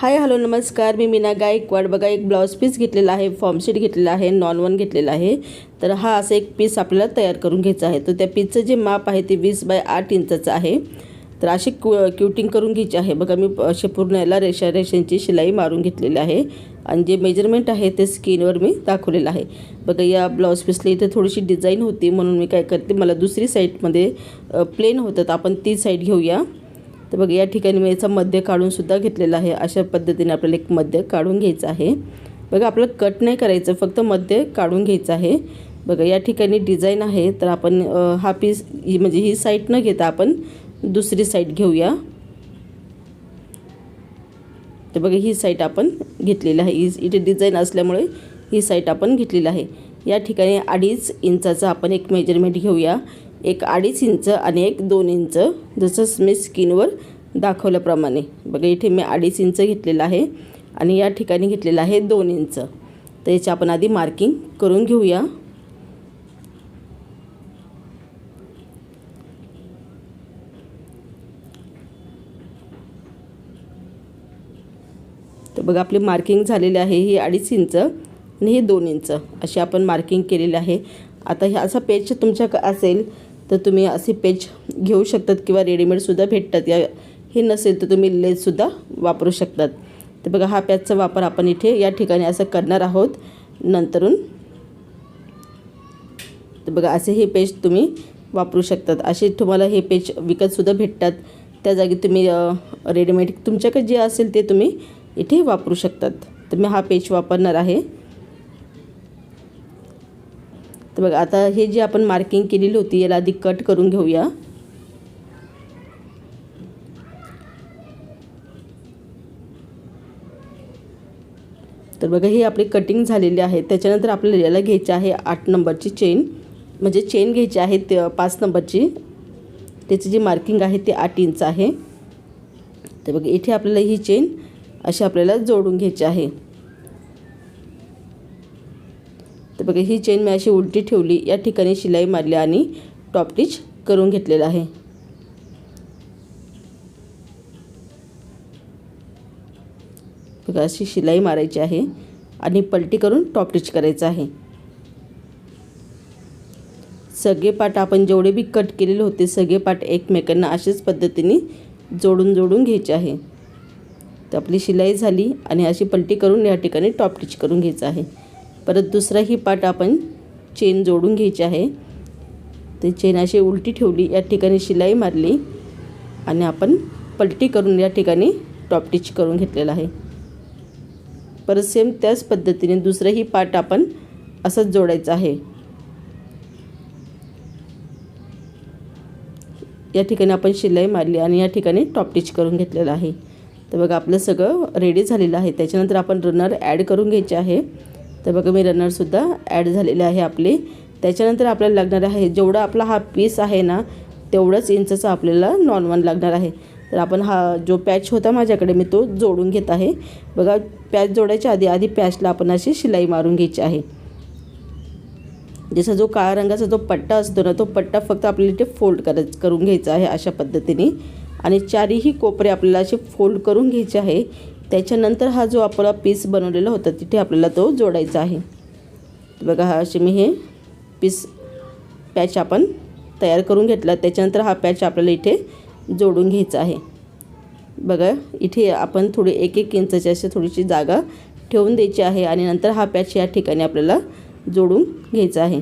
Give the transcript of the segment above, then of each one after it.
Hi hello नमस्कार, मी मीना गायकवाड. बघा, एक ब्लाऊज पीस घेतलेला आहे, फॉर्म शीट घेतलेला आहे, नॉन वन घेतलेला आहे. तर हा असा एक पीस आपल्याला तयार करून घ्यायचा आहे. तर त्या पीसचं जे माप आहे ते 20x8 इंचाचं आहे. तर अशी क्युटिंग करून घ्यायची आहे. बघा, मी असे पूर्ण याला रेषांची शिलाई मारून घेतलेली आहे आणि जे मेजरमेंट आहे ते स्क्रीनवर मी दाखवलेलं आहे. बघा, या ब्लाऊज पीसला इथे थोडीशी डिझाईन होती म्हणून मी काय करते, मला दुसरी साईडमध्ये प्लेन होतं तर आपण ती साईड घेऊया. तर बघा, या ठिकाणी मी याचा मध्य काढून सुद्धा घेतलेला आहे. अशा पद्धतीने आपल्याला एक मध्य काढून घ्यायचं आहे. बघा, आपल्याला कट नाही करायचं, फक्त मध्य काढून घ्यायचं आहे. बघा, या ठिकाणी डिझाईन आहे तर आपण हा पीस म्हणजे ही साईड न घेता आपण दुसरी साईड घेऊया. तर बघा, ही साईड आपण घेतलेली आहे. इथे डिझाईन असल्यामुळे ही साईड आपण घेतलेली आहे. या ठिकाणी 2.5 इंचाचा आपण एक मेजरमेंट घेऊया. एक 2.5 इंच आणि एक 2 इंच, जसं मी स्क्रीनवर दाखवल्याप्रमाणे. बघा, इथे मी 2.5 इंच घेतलेला आहे आणि या ठिकाणी घेतलेला आहे 2 इंच. तर याची आपण आधी मार्किंग करून घेऊया. तर बघा, आपली मार्किंग झालेली आहे. ही 2.5 इंच आणि हे 2 इंच अशी आपण मार्किंग केलेली आहे. आता हे असा पेज तुमच्याकडे असेल तर तुम्ही असे पेज घेऊ शकतात किंवा रेडीमेडसुद्धा भेटतात. हे नसेल तर तुम्ही लेससुद्धा वापरू शकतात. तर बघा, हा पेजचा वापर आपण इथे या ठिकाणी असं करणार आहोत नंतरून. तर बघा, असे हे पेज तुम्ही वापरू शकतात. असे तुम्हाला हे पेज विकतसुद्धा भेटतात. त्या जागी तुम्ही रेडीमेड तुमच्याकडे जे असेल ते तुम्ही इथे वापरू शकतात. तर मी हा पेज वापरणार आहे. तर बघा, आता हे जे आपण मार्किंग केलेली होती याला आधी कट करून घेऊया. तर बघा, ही आपली कटिंग झालेली आहे. त्याच्यानंतर आपल्याला याला घ्यायची आहे 8 नंबरची चेन, म्हणजे चेन घ्यायची आहे 5 नंबरची. त्याची जी मार्किंग आहे ते 8 इंच आहे. तर बघा, इथे आपल्याला ही चेन अशी आपल्याला जोडून घ्यायची आहे. तर बघा, ही चेन मी अशी उलटी ठेवली, या ठिकाणी शिलाई मारली आणि टॉप स्टिच करून घेतलेलं आहे. बघा, अशी शिलाई मारायची आहे आणि पलटी करून टॉप स्टिच करायचं आहे. सगळे पार्ट आपण जेवढे बी कट केलेले होते सगळे पार्ट एकमेकांना अशाच पद्धतीने जोडून घ्यायचे आहे. तर आपली शिलाई झाली आणि अशी पलटी करून या ठिकाणी टॉप स्टिच करून घ्यायचं आहे. परत दुसराही पार्ट आपण चेन जोडून घ्यायची आहे. ते चेन अशी उलटी ठेवली, या ठिकाणी शिलाई मारली आणि आपण पलटी करून या ठिकाणी टॉप स्टिच करून घेतलेला आहे. परत सेम त्याच पद्धतीने दुसराही पार्ट आपण असंच जोडायचं आहे. या ठिकाणी आपण शिलाई मारली आणि या ठिकाणी टॉप स्टिच करून घेतलेलं आहे. तर बघा, आपलं सगळं रेडी झालेलं आहे. त्याच्यानंतर आपण रनर ॲड करून घ्यायचे आहे. तर बघा, मी रनरसुद्धा ॲड झालेले आहे आपले. त्याच्यानंतर आपल्याला लागणार आहे, जेवढा आपला हा पीस आहे ना तेवढंच इंचचा आपल्याला नॉन वन लागणार आहे. तर आपण हा जो पॅच होता माझ्याकडे मी तो जोडून घेत आहे. बघा, पॅच जोडायच्या आधी पॅचला आपण अशी शिलाई मारून घ्यायची आहे. जसा जो काळा रंगाचा जो पट्टा असतो ना तो पट्टा फक्त आपल्याला इथे फोल्ड करून घ्यायचा आहे अशा पद्धतीने. आणि चारही कोपरे आपल्याला असे फोल्ड करून घ्यायचे आहे. त्याच्यानंतर हा जो आपला पीस बनवलेला होता तिथे आपल्याला तो जोडायचा आहे. बघा, हा असे मी हे पीस पॅच आपण तयार करून घेतला. त्याच्यानंतर हा पॅच आपल्याला इथे जोडून घ्यायचा आहे. बघा, इथे आपण थोडी 1-1 इंचाची अशी थोडीशी जागा ठेवून द्यायची आहे आणि नंतर हा पॅच या ठिकाणी आपल्याला जोडून घ्यायचा आहे.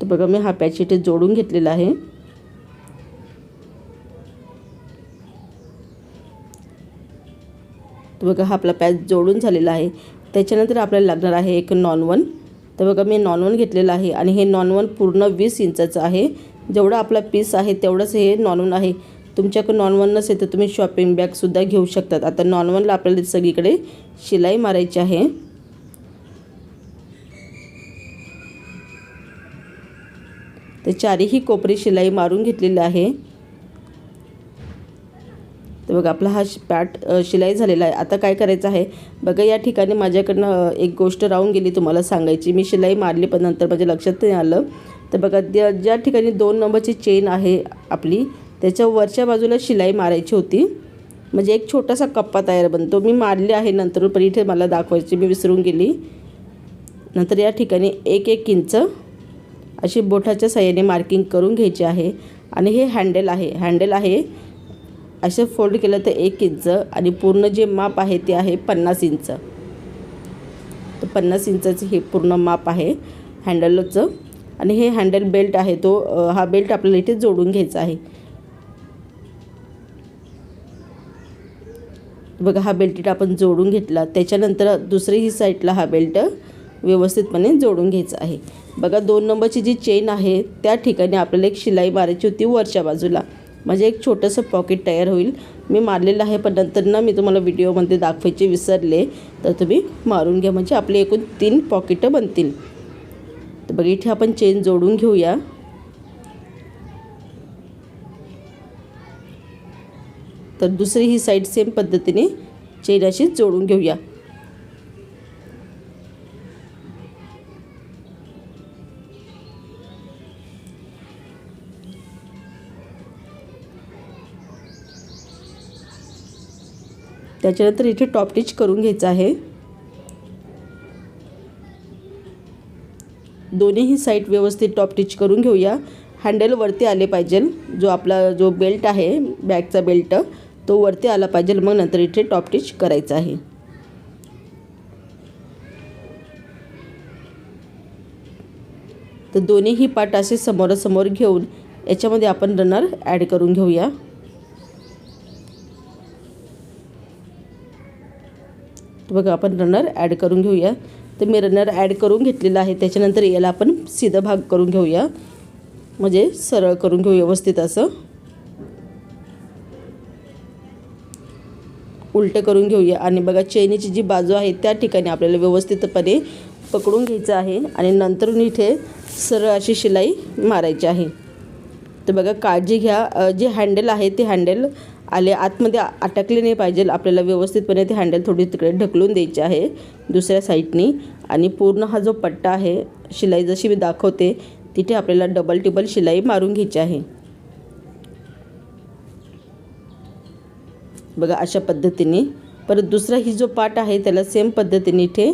तर बघा, मी हा पॅच इथे जोडून घेतलेला आहे. तर बघा, हा आपला पॅच जोडून झालेला आहे. त्याच्यानंतर आपल्याला लागणार आहे एक नॉन वन. तर बघा, मी नॉन वन घेतलेलं आहे आणि हे नॉन वन पूर्ण 20 इंचाचं आहे. जेवढा आपला पीस आहे तेवढंच हे नॉन वन आहे. तुमच्याकडे नॉन वन नसेल तर तुम्ही शॉपिंग बॅगसुद्धा घेऊ शकतात. आता नॉन वनला आपल्याला सगळीकडे शिलाई मारायची आहे. तर चारही कोपरी शिलाई मारून घेतलेली आहे. तर बघा, आपला हा शिलाई झालेला आहे. आता काय करायचं आहे बघा, या ठिकाणी माझ्याकडनं एक गोष्ट राहून गेली तुम्हाला सांगायची. मी शिलाई मारली पण नंतर माझ्या लक्षात नाही आलं. तर बघा ज्या ठिकाणी 2 नंबरची चेन आहे आपली त्याच्या वरच्या बाजूला शिलाई मारायची होती, म्हणजे एक छोटासा कप्पा तयार बनतो. मी मारले आहे नंतर, पण इथे मला दाखवायची मी विसरून गेली. नंतर या ठिकाणी 1-1 इंच अशी बोटाच्या साहाय्याने मार्किंग करून घ्यायची आहे. आणि हे हँडल आहे असं फोल्ड केलं तर 1 इंच आणि पूर्ण जे माप आहे ते आहे 50 इंच. तर 50 इंचाचं हे पूर्ण माप आहे हँडलचं. आणि हे हँडल बेल्ट आहे तो हा बेल्ट आपल्याला इथे जोडून घ्यायचा आहे. बघा हा बेल्ट इथे आपण जोडून घेतला. त्याच्यानंतर दुसरीही साईडला हा बेल्ट व्यवस्थितपणे जोडून घ्यायचा आहे. बघा 2 नंबरची जी चेन आहे त्या ठिकाणी आपल्याला एक शिलाई मारायची होती वरच्या बाजूला, म्हणजे एक छोटंसं पॉकेट तयार होईल. मी मारलेलं आहे, पण नंतर ना मी तुम्हाला व्हिडिओमध्ये दाखवायचे विसरले, तर तुम्ही मारून घ्या म्हणजे आपले एकूण 3 पॉकेटं बनतील. तर बघा इथे आपण चेन जोडून घेऊया. तर दुसरी ही साईड सेम पद्धतीने चेन अशी जोडून घेऊया. त्याच्यानंतर इथे टॉप स्टिच करून घ्यायचं आहे. दोन्हीही साईड व्यवस्थित टॉप स्टिच करून घेऊया. हँडल वरती आले पाहिजे, जो आपला जो बेल्ट आहे बॅगचा बेल्ट तो वरती आला पाहिजे. मग नंतर इथे टॉप स्टिच करायचं आहे. तर दोन्हीही पार्ट असे समोरासमोर घेऊन याच्यामध्ये आपण रनर ॲड करून घेऊया. बघा आपण रनर ॲड करून घेऊया. तर मी रनर ॲड करून घेतलेला आहे. त्याच्यानंतर याला आपण सीधा भाग करून घेऊया, म्हणजे सरळ करून घेऊ व्यवस्थित असं. उलटं करून घेऊया. आणि बघा चेनीची जी बाजू आहे त्या ठिकाणी आपल्याला व्यवस्थितपणे पकडून घ्यायचं आहे आणि नंतरून इथे सरळ अशी शिलाई मारायची आहे. तर बघा काळजी घ्या, जे हँडल आहे ते हँडल आले आतमध्ये अटकले नाही पाहिजे. आपल्याला व्यवस्थितपणे ते हँडल थोडी तिकडे ढकलून द्यायचे आहे दुसऱ्या साईडनी. आणि पूर्ण हा जो पट्टा आहे शिलाई जशी मी दाखवते तिथे आपल्याला डबल टिबल शिलाई मारून घ्यायची आहे. बघा अशा पद्धतीने. परत दुसरा ही जो पार्ट आहे त्याला सेम पद्धतीने इथे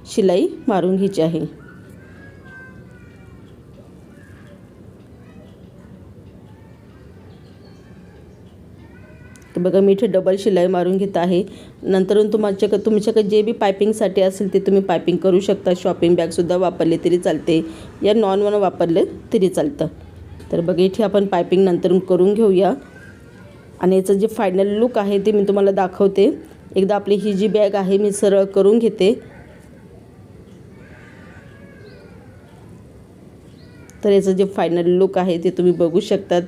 शिलाई मारून घ्यायची आहे. तर बघा मी इथे डबल शिलाई मारून घेत आहे. नंतरून तुमच्याकडे जे बी पायपिंगसाठी असेल ते तुम्ही पायपिंग करू शकता. शॉपिंग बॅगसुद्धा वापरले तरी चालते, या नॉन वापरले तरी चालतं. तर बघा इथे आपण पायपिंग नंतरून करून घेऊया. आणि याचं जे फायनल लुक आहे ते मी तुम्हाला दाखवते. एकदा आपली ही जी बॅग आहे मी सरळ करून घेते. तर याचं जे फायनल लुक आहे ते तुम्ही बघू शकतात.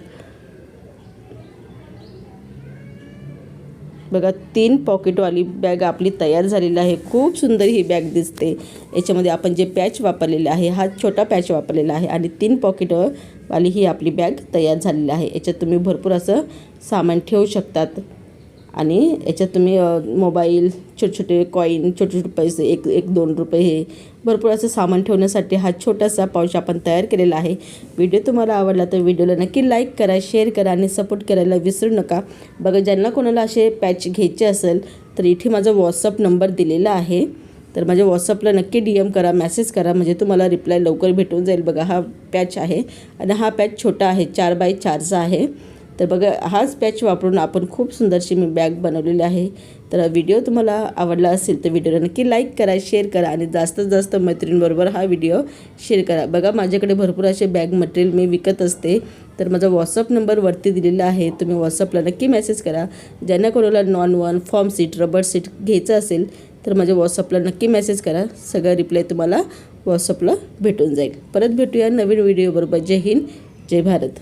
बघा 3 पॉकेटवाली बॅग आपली तयार झालेली आहे. खूप सुंदर ही बॅग दिसते. याच्यामध्ये आपण जे पॅच वापरलेले आहे हा छोटा पॅच वापरलेला आहे आणि 3 पॉकेटवाली ही आपली बॅग तयार झालेली आहे. याच्यात तुम्ही भरपूर असं सामान ठेवू शकतात. आणि याच्यात तुम्ही मोबाईल, छोटे छोटे कॉईन, छोटे छोटे पैसे, 1-2 रुपये हे भरपूर असं सामान ठेवण्यासाठी हा छोटासा पाऊच आपण तयार केलेला आहे. व्हिडिओ तुम्हाला आवडला तर व्हिडिओला नक्की लाईक करा, शेअर करा आणि सपोर्ट करायला विसरू नका. बघा ज्यांना कोणाला असे पॅच घ्यायचे असेल तर इथे माझा व्हॉट्सअप नंबर दिलेला आहे. तर माझ्या व्हॉट्सअपला नक्की DM करा, मेसेज करा, म्हणजे तुम्हाला रिप्लाय लवकर भेटून जाईल. बघा हा पॅच आहे आणि हा पॅच छोटा आहे, 4x4चा आहे. तर बघा हाच पॅच वापरून आपण खूप सुंदरशी मी बॅग बनवलेली आहे. तर व्हिडिओ तुम्हाला आवडला असेल तर व्हिडिओला नक्की लाईक करा, शेअर करा आणि जास्तीत जास्त मैत्रिणींबरोबर हा व्हिडिओ शेअर करा. बघा माझ्याकडे भरपूर असे बॅग मटेरियल मी विकत असते. तर माझा व्हॉट्सअप नंबर वरती दिलेला आहे, तुम्ही व्हॉट्सअपला नक्की मेसेज करा. ज्यांना कोणाला non farm seat, rubber seat घ्यायचं असेल तर माझ्या व्हॉट्सअपला नक्की मेसेज करा. सगळं रिप्लाय तुम्हाला व्हॉट्सअपला भेटून जाईल. परत भेटूया नवीन व्हिडिओबरोबर. जय हिंद, जय भारत.